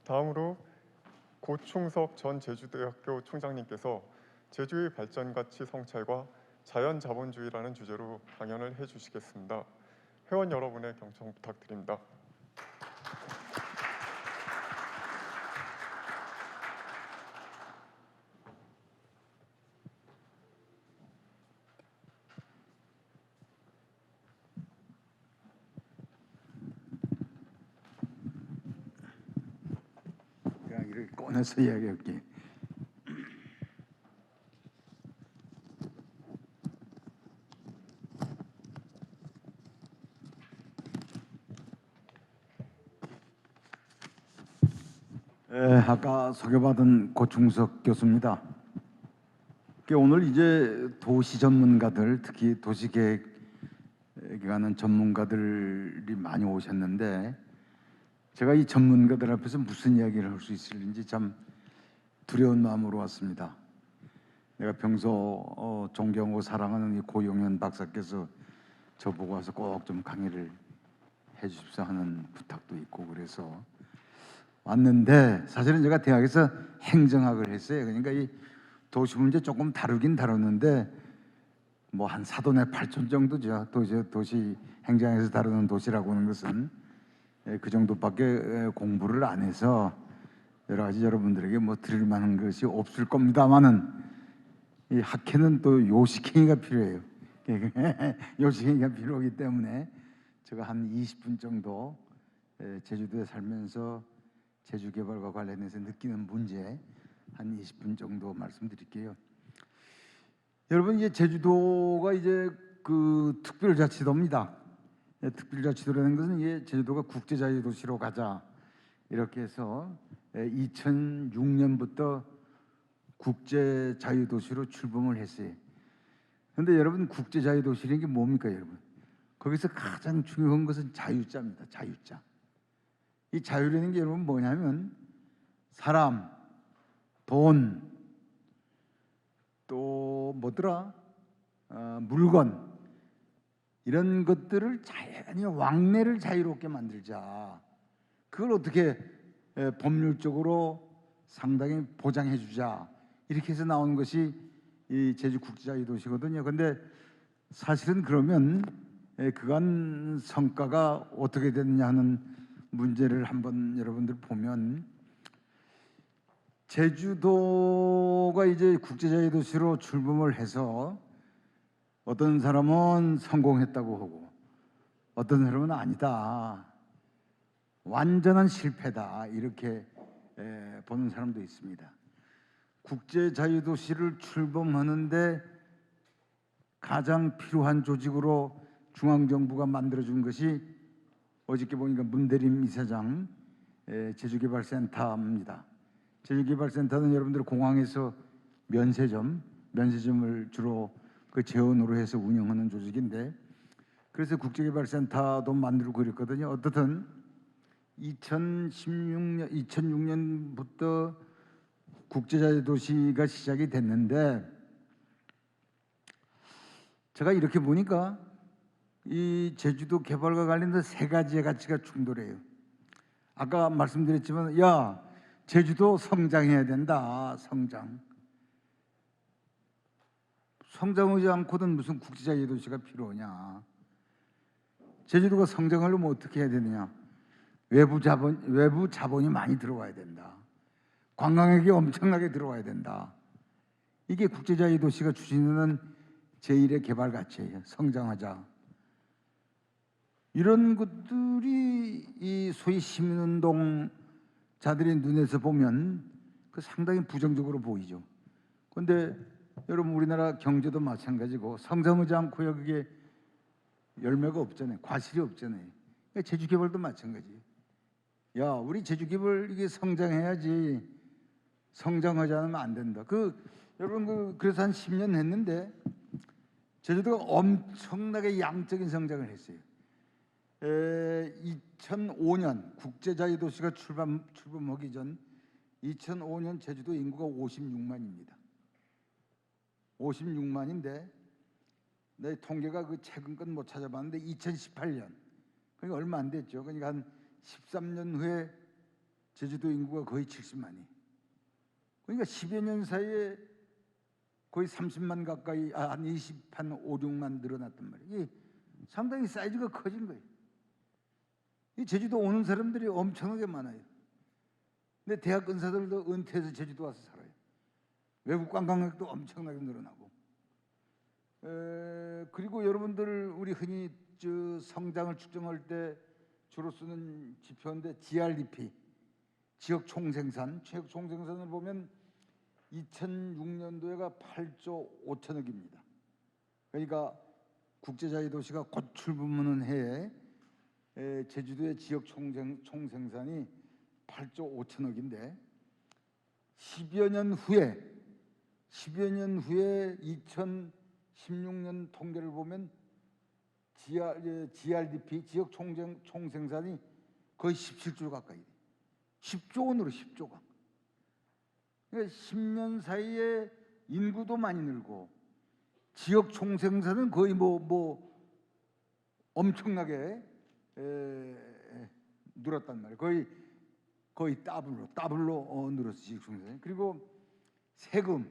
다음으로 고충석 전 제주대학교 총장님께서 제주의 발전 가치 성찰과 자연 자본주의라는 주제로 강연을 해주시겠습니다. 회원 여러분의 경청 부탁드립니다. 그냥 이렇게 꺼내서 이야기할게. 아까 소개받은 고충석 교수입니다. 오늘 이제 도시 전문가들, 특히 도시계획에 관한 전문가들이 많이 오셨는데, 제가 이 전문가들 앞에서 무슨 이야기를 할 수 있을지 참 두려운 마음으로 왔습니다. 내가 평소 존경하고 사랑하는 이 고용현 박사께서 저보고 와서 꼭 좀 강의를 해주십사 하는 부탁도 있고 그래서 왔는데, 사실은 제가 대학에서 행정학을 했어요. 그러니까 이 도시 문제 조금 다루긴 다뤘는데 뭐 한 사돈의 8촌 정도죠. 도시 행정에서 다루는 도시라고 하는 것은 그 정도밖에 공부를 안 해서 여러 가지 여러분들에게 뭐 드릴 만한 것이 없을 겁니다만은, 이 학회는 또 요식행위가 필요해요. 요식행위가 필요하기 때문에 제가 한 20분 정도 제주도에 살면서 제주 개발과 관련해서 느끼는 문제 한 20분 정도 말씀드릴게요. 여러분, 이제 제주도가 이제 그 특별자치도입니다. 특별자치도라는 것은 이제 제주도가 국제자유도시로 가자 이렇게 해서 2006년부터 국제자유도시로 출범을 했어요. 그런데 여러분, 국제자유도시라는 게 뭡니까 여러분? 거기서 가장 중요한 것은 자유자입니다. 자유자. 이 자유라는 게 여러분 뭐냐면 사람, 돈, 또 뭐더라? 물건, 이런 것들을 자연히 왕래를 자유롭게 만들자. 그걸 어떻게 법률적으로 상당히 보장해 주자. 이렇게 해서 나오는 것이 이 제주 국제자유도시거든요. 근데 사실은 그러면 그간 성과가 어떻게 됐느냐 하는 문제를 한번 여러분들 보면, 제주도가 이제 국제자유도시로 출범을 해서 어떤 사람은 성공했다고 하고 어떤 사람은 아니다, 완전한 실패다, 이렇게 보는 사람도 있습니다. 국제자유도시를 출범하는데 가장 필요한 조직으로 중앙정부가 만들어준 것이 어저께 보니까 문대림 이사장 제주개발센터입니다. 제주개발센터는 여러분들 공항에서 면세점을 주로 그 재원으로 해서 운영하는 조직인데, 그래서 국제개발센터도 만들고 그랬거든요. 어떻든 2006년부터 국제자유도시가 시작이 됐는데, 제가 이렇게 보니까 이 제주도 개발과 관련해서 세 가지의 가치가 충돌해요. 아까 말씀드렸지만, 제주도 성장해야 된다. 성장하지 않고는 무슨 국제자유도시가 필요하냐. 제주도가 성장하려면 어떻게 해야 되느냐. 외부 자본이 많이 들어와야 된다. 관광객이 엄청나게 들어와야 된다. 이게 국제자유도시가 주시는 제1의 개발 가치예요. 성장하자. 이런 것들이 이 소위 시민운동자들의 눈에서 보면 그 상당히 부정적으로 보이죠. 그런데 여러분, 우리나라 경제도 마찬가지고 성장하지 않고 여기에 열매가 없잖아요. 과실이 없잖아요. 제주 개발도 마찬가지예요. 우리 제주 개발 이게 성장해야지, 성장하지 않으면 안 된다. 여러분 그래서 한 10년 했는데 제주도가 엄청나게 양적인 성장을 했어요. 2005년 국제자유도시가 출범하기 전 2005년 제주도 인구가 56만입니다. 56만인데 내 통계가 최근 건 못 찾아봤는데 2018년, 그러니까 얼마 안 됐죠. 그러니까 한 13년 후에 제주도 인구가 거의 70만이. 그러니까 10여 년 사이에 거의 30만 가까이, 한 5, 6만 늘어났단 말이에요. 이게 상당히 사이즈가 커진 거예요. 이 제주도 오는 사람들이 엄청나게 많아요. 근데 대학 은사들도 은퇴해서 제주도 와서 살아요. 외국 관광객도 엄청나게 늘어나고. 그리고 여러분들 우리 흔히 성장을 측정할 때 주로 쓰는 지표인데 GRDP, 지역 총생산. 지역 총생산을 보면 2006년도에가 8조 5천억입니다. 그러니까 국제자유도시가 곧 출범하는 해에 제주도의 지역 총생산이 8조 5천억인데 10여 년 후에 2016년 통계를 보면 GRDP, 지역 총생산이 거의 17조 가까이 돼요. 10조 원으로 10조가. 그러니까 10년 사이에 인구도 많이 늘고 지역 총생산은 거의 엄청나게 늘었단 말이에요. 거의 더블로 늘었어요, 지역 총생산이. 그리고 세금,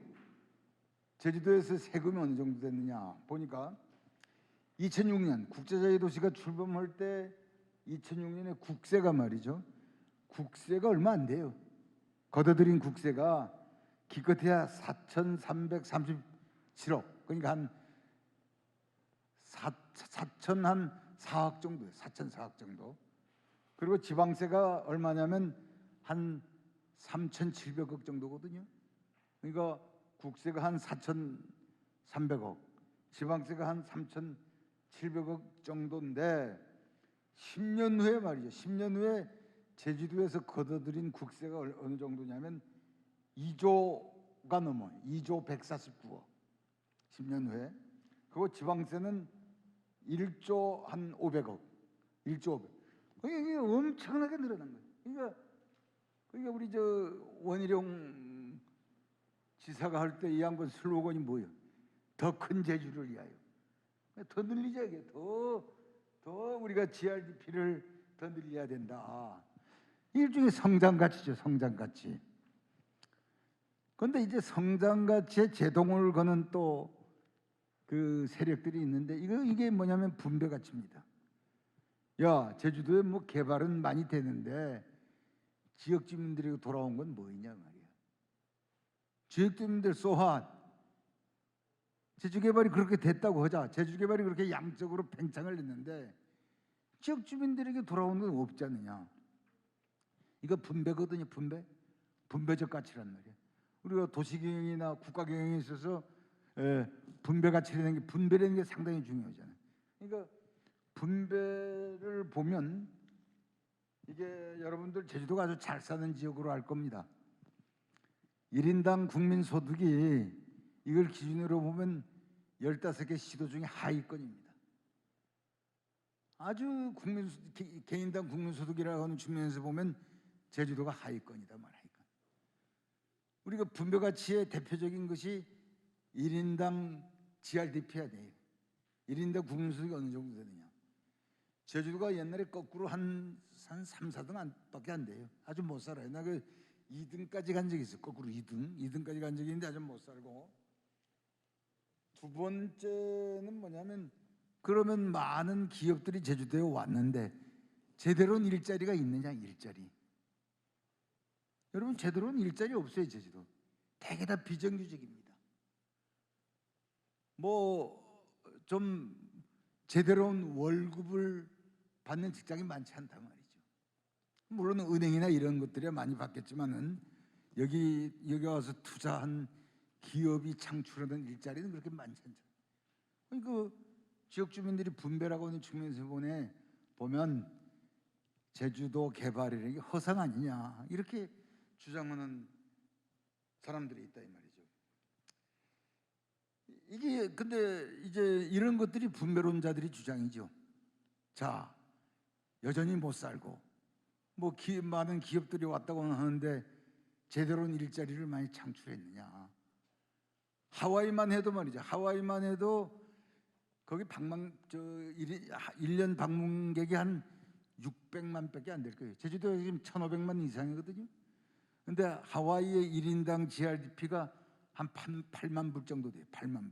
제주도에서 세금이 어느 정도 됐느냐 보니까 2006년 국제자유도시가 출범할 때 2006년에 국세가 말이죠. 국세가 얼마 안 돼요. 걷어들인 국세가 기껏해야 4,337억, 그러니까 한 4억 정도예요. 4,400억 정도. 그리고 지방세가 얼마냐면 한 3,700억 정도거든요. 그러니까 국세가 한 4,300억, 지방세가 한 3,700억 정도인데 10년 후에 말이죠. 10년 후에 제주도에서 걷어들인 국세가 어느 정도냐면 2조가 넘어요. 2조 149억. 10년 후에. 그리고 지방세는 1조 한 500억. 1조 500억. 이게 엄청나게 늘어난 거예요. 그러니까 우리 원희룡 지사가 할 때 이 양반 슬로건이 뭐예요? 더 큰 제주를 위하여. 더 늘리자 이게. 더 우리가 GRDP를 더 늘려야 된다. 일종의 성장가치죠, 성장가치. 그런데 이제 성장가치에 제동을 거는 또 그 세력들이 있는데 이게 뭐냐면 분배가치입니다. 야, 제주도에 뭐 개발은 많이 되는데 지역 주민들이 돌아온 건 뭐이냐 말이야. 지역 주민들 소환. 제주 개발이 그렇게 됐다고 하자. 제주 개발이 그렇게 양적으로 팽창을 했는데 지역 주민들에게 돌아오는 건 없지 않느냐. 이거 분배거든요. 분배적 가치란 말이에요. 우리가 도시경영이나 국가경영에 있어서 분배라는 게 상당히 중요하잖아요. 그러니까 분배를 보면 이게 여러분들 제주도가 아주 잘 사는 지역으로 알 겁니다. 1인당 국민소득이 이걸 기준으로 보면 15개 시도 중에 하위권입니다. 아주 개인당 국민소득이라고 하는 측면에서 보면 제주도가 하위권이다 말하니까. 우리가 분배가치의 대표적인 것이 1인당 GRDP가 돼요. 1인당 국민소득이 어느 정도 되느냐. 제주도가 옛날에 거꾸로 한 3, 4등밖에 안 돼요. 아주 못 살아요. 나 2등까지 간 적이 있어요. 거꾸로 2등까지 간 적이 있는데 아주 못 살고. 두 번째는 뭐냐면 그러면 많은 기업들이 제주도에 왔는데 제대로는 일자리가 있느냐, 일자리. 여러분 제대로는 일자리 없어요, 제주도. 대개 다 비정규직입니다. 좀 제대로운 월급을 받는 직장이 많지 않단 말이죠. 물론 은행이나 이런 것들이 많이 받겠지만은 여기 와서 투자한 기업이 창출하는 일자리는 그렇게 많지 않죠. 그러니까 지역 주민들이 분배라고 하는 측면에서 보면 제주도 개발이라는 게 허상 아니냐 이렇게 주장하는 사람들이 있다 이 말이죠. 이게 근데 이제 이런 것들이 분배론자들이 주장이죠. 자, 여전히 못 살고 많은 기업들이 왔다고 하는데 제대로는 일자리를 많이 창출했느냐. 하와이만 해도 말이죠. 하와이만 해도 거기 1년 방문객이 한 600만 밖에 안 될 거예요. 제주도에 지금 1,500만 이상이거든요. 근데 하와이의 1인당 GRDP가 한 8만 불 정도 돼요. 8만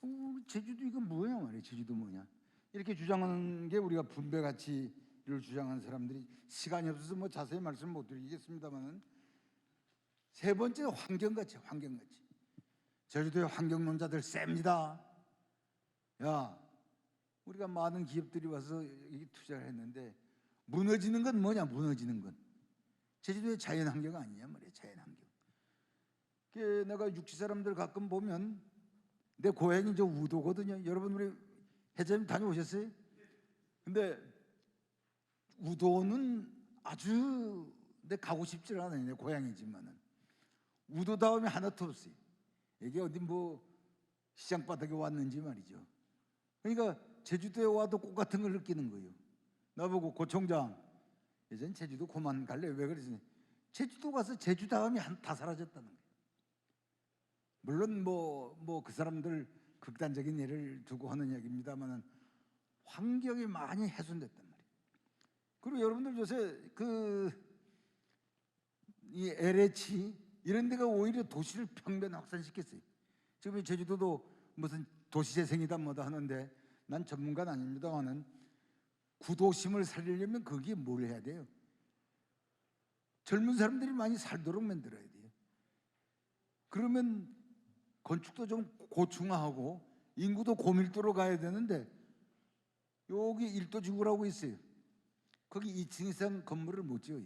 불. 제주도 이거 뭐야 말이에요. 제주도 뭐냐. 이렇게 주장하는 게 우리가 분배 가치를 주장하는 사람들이 시간이 없어서 뭐 자세히 말씀 못 드리겠습니다만은 세 번째 환경 가치, 환경 가치. 제주도의 환경론자들 셉니다. 야, 우리가 많은 기업들이 와서 여기 투자를 했는데 무너지는 건 뭐냐? 무너지는 건 제주도의 자연 환경 아니냐 말이야. 자연 환경. 내가 육지 사람들 가끔 보면 내 고향이 저 우도거든요. 여러분 우리 해자님 다녀오셨어요? 근데 우도는 아주 내 가고 싶지 않아요. 내 고향이지만은 우도 다음에 하나도 없어요. 이게 어디 뭐 시장 바닥에 왔는지 말이죠. 그러니까 제주도에 와도 꽃 같은 걸 느끼는 거예요. 나보고 고 총장 예전 제주도 그만 갈래 왜 그러지? 제주도 가서 제주 다음이 다 사라졌다는 거예요. 물론 뭐 그 사람들 극단적인 예를 두고 하는 얘기입니다만은 환경이 많이 훼손됐단 말이에요. 그리고 여러분들 요새 이 LH 이런 데가 오히려 도시를 평면 확산시켰어요. 지금 제주도도 무슨 도시재생이다 뭐다 하는데 난 전문가는 아닙니다만은 구도심을 살리려면 거기에 뭘 해야 돼요? 젊은 사람들이 많이 살도록 만들어야 돼요. 그러면 건축도 좀 고층화하고 인구도 고밀도로 가야 되는데 여기 일도지구라고 있어요. 거기 2층 이상 건물을 못 지어요.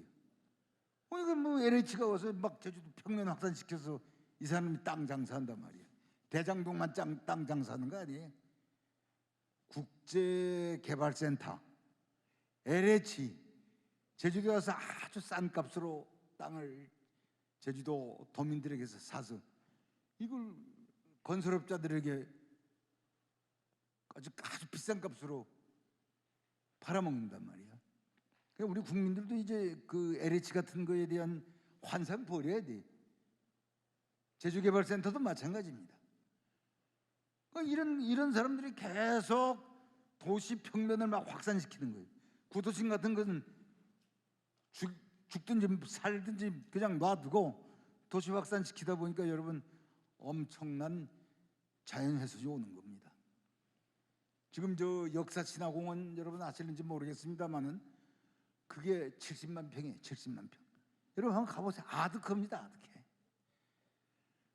그러니까 뭐 LH가 와서 막 제주도 평면 확산시켜서 이 사람이 땅 장사한단 말이에요. 대장동만 땅 장사하는 거 아니에요. 국제개발센터, LH, 제주도에 와서 아주 싼 값으로 땅을 제주도 도민들에게서 사서 이걸 건설업자들에게 아주 비싼 값으로 팔아먹는단 말이야. 그러니까 우리 국민들도 이제 그 LH 같은 거에 대한 환상 버려야 돼. 제주개발센터도 마찬가지입니다. 그러니까 이런 사람들이 계속 도시 평면을 막 확산시키는 거예요. 구도심 같은 것은 죽든지 살든지 그냥 놔두고 도시 확산시키다 보니까 여러분 엄청난 자연 훼손이 오는 겁니다. 지금 저 역사신화공원 여러분 아시는지 모르겠습니다만은 그게 70만 평이에요. 70만 평. 여러분 한번 가보세요. 아득합니다. 아득해.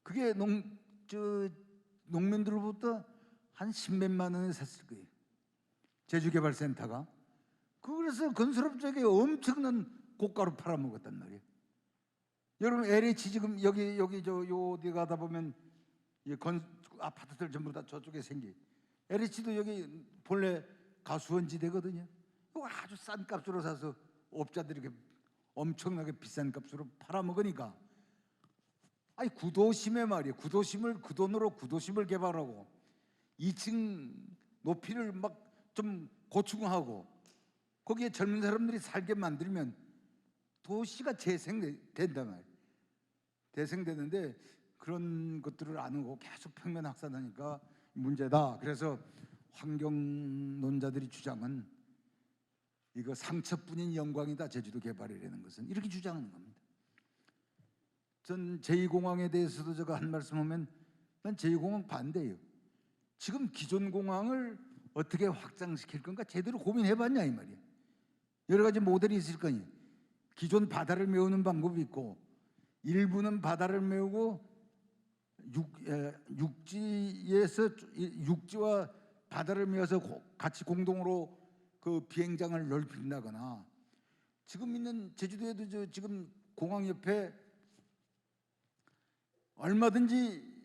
그게 농민들로부터 한 10몇만 원에 샀을 거예요. 제주개발센터가. 그래서 건설업자에게 엄청난 고가로 팔아먹었단 말이에요. 여러분 LH 지금 여기 어디 가다 보면 아파트들 전부 다 저쪽에 생기. LH도 여기 본래 가수원지대거든요. 이거 아주 싼 값으로 사서 업자들에게 엄청나게 비싼 값으로 팔아먹으니까 아니 구도심에 말이에요. 구도심을 그 돈으로 구도심을 개발하고 2층 높이를 막 좀 고층화하고 거기에 젊은 사람들이 살게 만들면 도시가 재생된단 말이에요. 재생되는데 그런 것들을 안 하고 계속 평면 확산하니까 문제다. 그래서 환경론자들이 주장은 이거 상처뿐인 영광이다. 제주도 개발이라는 것은 이렇게 주장하는 겁니다. 전 제2공항에 대해서도 제가 한 말씀 하면 난 제2공항 반대예요. 지금 기존 공항을 어떻게 확장시킬 건가 제대로 고민해봤냐 이 말이에요. 여러 가지 모델이 있을 거니 기존 바다를 메우는 방법이 있고 일부는 바다를 메우고 육지와 바다를 메워서 같이 공동으로 그 비행장을 넓힌다거나 지금 있는 제주도에도 지금 공항 옆에 얼마든지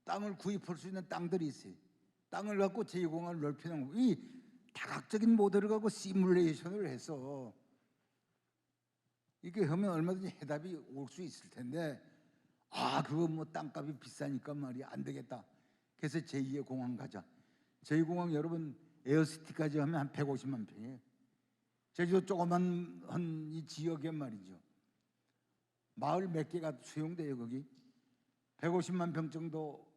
땅을 구입할 수 있는 땅들이 있어요. 땅을 갖고 제2공항을 넓히는 이 다각적인 모델을 갖고 시뮬레이션을 해서 이렇게 하면 얼마든지 해답이 올 수 있을 텐데 그거 뭐 땅값이 비싸니까 말이야 안 되겠다. 그래서 제2의 공항 가자. 제2공항 여러분 에어시티까지 하면 한 150만 평이에요. 제주도 조그만 한 이 지역에 말이죠. 마을 몇 개가 수용돼요 거기. 150만 평 정도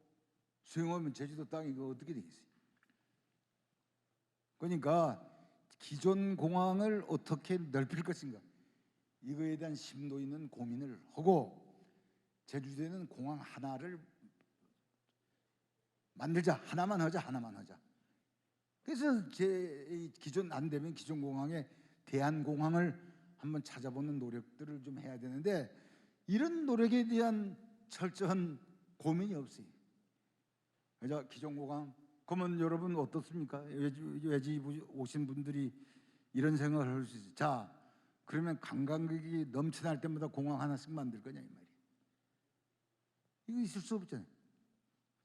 수용하면 제주도 땅이 이거 어떻게 되겠어요? 그러니까 기존 공항을 어떻게 넓힐 것인가, 이거에 대한 심도 있는 고민을 하고 제주도에는 공항 하나를 만들자, 하나만 하자. 그래서 제 기존 안 되면 기존 공항에 대한공항을 한번 찾아보는 노력들을 좀 해야 되는데, 이런 노력에 대한 철저한 고민이 없어요. 그래서 기존 공항, 그러면 여러분 어떻습니까? 외지 오신 분들이 이런 생각을 할 수 있어요. 자, 그러면 관광객이 넘쳐날 때마다 공항 하나씩 만들 거냐 이 말이에요. 이거 있을 수 없잖아요.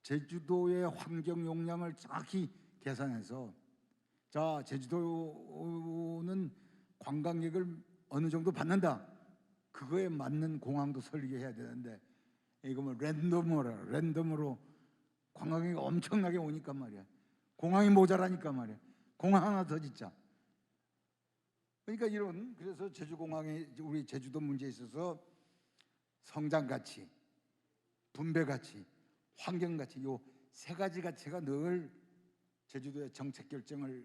제주도의 환경 용량을 정확히 계산해서, 자, 제주도는 관광객을 어느 정도 받는다, 그거에 맞는 공항도 설계해야 되는데, 이거 뭐 랜덤으로 관광객이 엄청나게 오니까 말이야, 공항이 모자라니까 말이야, 공항 하나 더 짓자. 그러니까 그래서 제주공항에 우리 제주도 문제에 있어서 성장 가치, 분배 가치, 환경 가치, 요 세 가지 가치가 늘 제주도의 정책 결정을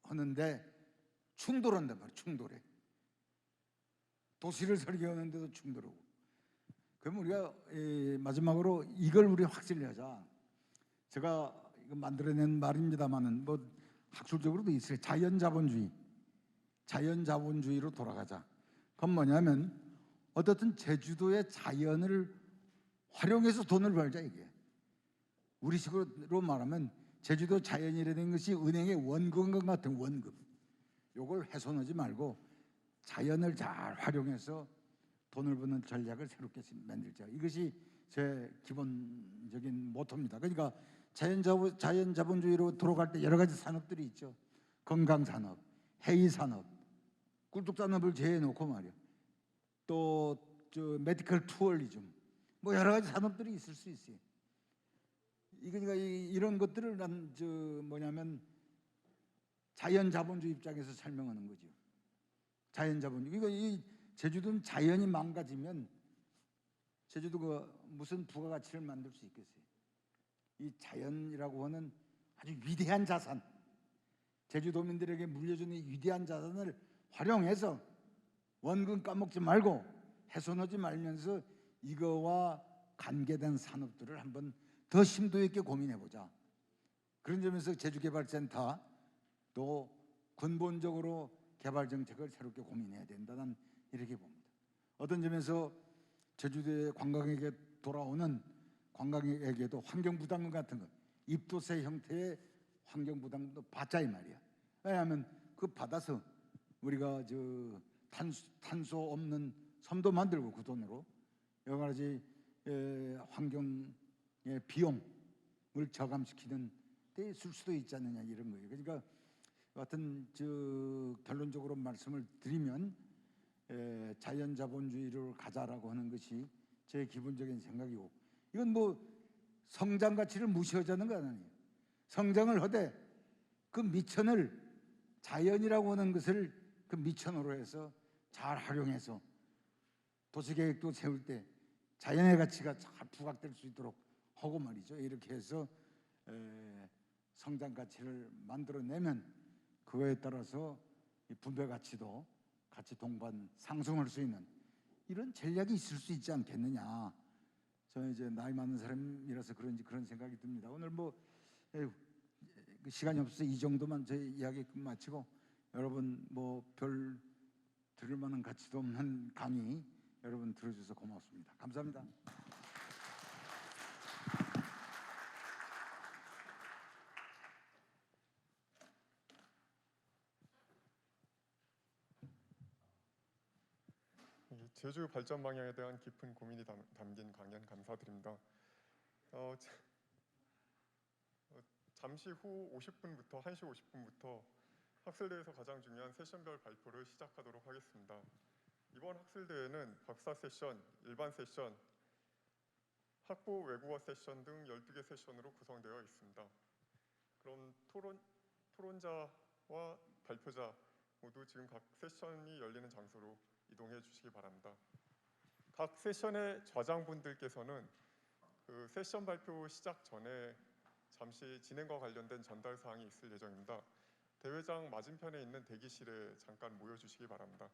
하는데 충돌한단 말이에요. 충돌해. 도시를 설계하는데도 충돌하고. 그럼 우리가 마지막으로 이걸 우리 확실히 하자. 제가 이거 만들어낸 말입니다만은 뭐 학술적으로도 있어요. 자연자본주의로 돌아가자. 그건 뭐냐면 어떻든 제주도의 자연을 활용해서 돈을 벌자, 이게. 우리식으로 말하면 제주도 자연이라는 것이 은행의 원금 같은 원금. 요걸 훼손하지 말고 자연을 잘 활용해서 돈을 버는 전략을 새롭게 만들자. 이것이 제 기본적인 모토입니다. 그러니까 자연자본주의로 돌아갈 때 여러 가지 산업들이 있죠. 건강산업, 해이산업, 꿀뚝산업을 제해놓고 말이야. 또 메디컬 투어리즘, 뭐 여러 가지 산업들이 있을 수 있어요. 그러니까 이런 것들을 뭐냐면 자연자본주의 입장에서 설명하는 거죠. 자연자본주의. 그러니까 이 제주도는 자연이 망가지면 제주도가 무슨 부가가치를 만들 수 있겠어요? 이 자연이라고 하는 아주 위대한 자산, 제주도민들에게 물려주는 이 위대한 자산을 활용해서 원금 까먹지 말고 훼손하지 말면서 이거와 관계된 산업들을 한번 더 심도 있게 고민해보자. 그런 점에서 제주개발센터 또 근본적으로 개발 정책을 새롭게 고민해야 된다, 난 이렇게 봅니다. 어떤 점에서 제주도의 관광객에게 돌아오는 관광객에게도 환경부담금 같은 것, 입도세 형태의 환경부담금도 받자 이 말이야. 왜냐하면 그 받아서 우리가 탄소 없는 섬도 만들고 그 돈으로 여러 가지 환경의 비용을 저감시키는 데 쓸 수도 있지 않느냐, 이런 거예요. 그러니까 같은 결론적으로 말씀을 드리면 자연자본주의를 가자라고 하는 것이 제 기본적인 생각이고, 이건 뭐 성장 가치를 무시하자는 거 아니에요. 성장을 하되 그 미천을, 자연이라고 하는 것을 그 미천으로 해서 잘 활용해서 도시계획도 세울 때 자연의 가치가 잘 부각될 수 있도록 하고 말이죠. 이렇게 해서 성장 가치를 만들어내면 그거에 따라서 이 분배 가치도 같이 동반 상승할 수 있는 이런 전략이 있을 수 있지 않겠느냐. 저는 이제 나이 많은 사람이라서 그런지 그런 생각이 듭니다. 오늘 시간이 없어서 이 정도만 제 이야기 마치고, 여러분 별 들을 만한 가치도 없는 강의 여러분 들어주셔서 고맙습니다. 감사합니다. 제주 발전 방향에 대한 깊은 고민이 담긴 강연 감사드립니다. 잠시 후 50분부터 1시 50분부터 학술대회에서 가장 중요한 세션별 발표를 시작하도록 하겠습니다. 이번 학술대회는 박사 세션, 일반 세션, 학부 외국어 세션 등 12개 세션으로 구성되어 있습니다. 그럼 토론자와 발표자 모두 지금 각 세션이 열리는 장소로 이동해 주시기 바랍니다. 각 세션의 좌장분들께서는 그 세션 발표 시작 전에 잠시 진행과 관련된 전달 사항이 있을 예정입니다. 대회장 맞은편에 있는 대기실에 잠깐 모여 주시기 바랍니다.